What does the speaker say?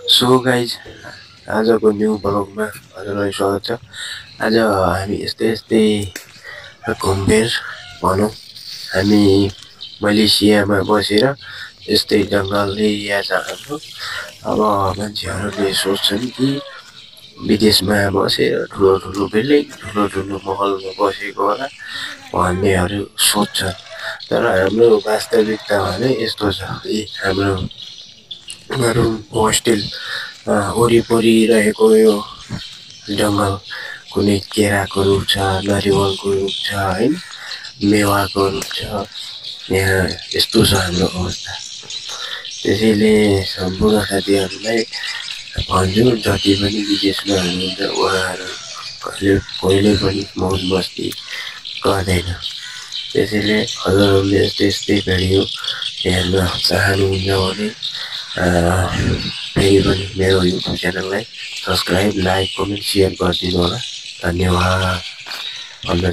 So guys आजको new ब्लगमा हजुरलाई स्वागत छ। आज हामी यस्तै घुमफिर भनौँ हामी मलेसियामा बसेर यस्तै जङ्गल एरिया छ हाम्रो। अब मान्छेहरूले सोच्छन् कि विदेशमा बसेर ठुलो ठुलो महलमा बसेको होला भन्नेहरू सोच्छन्, तर हाम्रो वास्तविकता भने यस्तो छ कि हाम्रो रुम होस्टेल वरिपरि रहेको यो जङ्गल कुनै केराको रुख छ, नरिवलको रुख छ, है मेवाको रुख छ। यहाँ यस्तो छ हाम्रो अवस्था। त्यसैले सम्पूर्ण साथीहरूलाई भन्छु, जति पनि विदेशमा हुनुहुन्छ उहाँहरू कहिले पनि मौज मस्ती गर्दैन। त्यसैले हजुरहरूले यस्तै भिडियो हेर्न चाहनुहुन्छ भने फेरि पनि मेरो युट्युब च्यानललाई सब्सक्राइब, लाइक, कमेन्ट, सेयर गरिदिनु होला। धन्यवाद भन्न